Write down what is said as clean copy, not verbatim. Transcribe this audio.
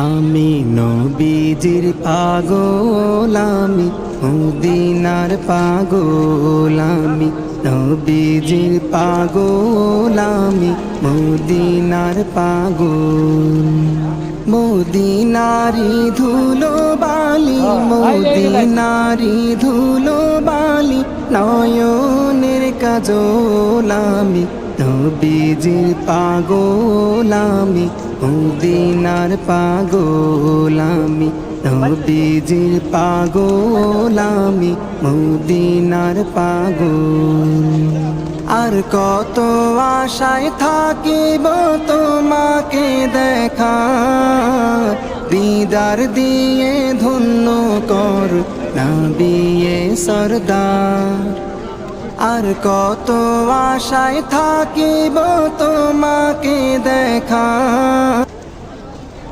আমি নবীজির পাগল, আমি মদিনার পাগল, আমি নবীজির পাগল, আমি মদিনার পাগল। মদিনারি ধুলো বালি, মদিনারি ধুলো বালি, নয়নের কাজল, আমি নবীজির পাগল, আমি মদিনার পাগল, আমি নবীজির পাগল, আমি মদিনার পাগল। আর কত আশায় থাকিব তোমাকে দেখা, দিদার দিয়ে ধন্য কর নবিয়ে সরদার। আর কত আশায় থাকিব তোমাকে দেখা,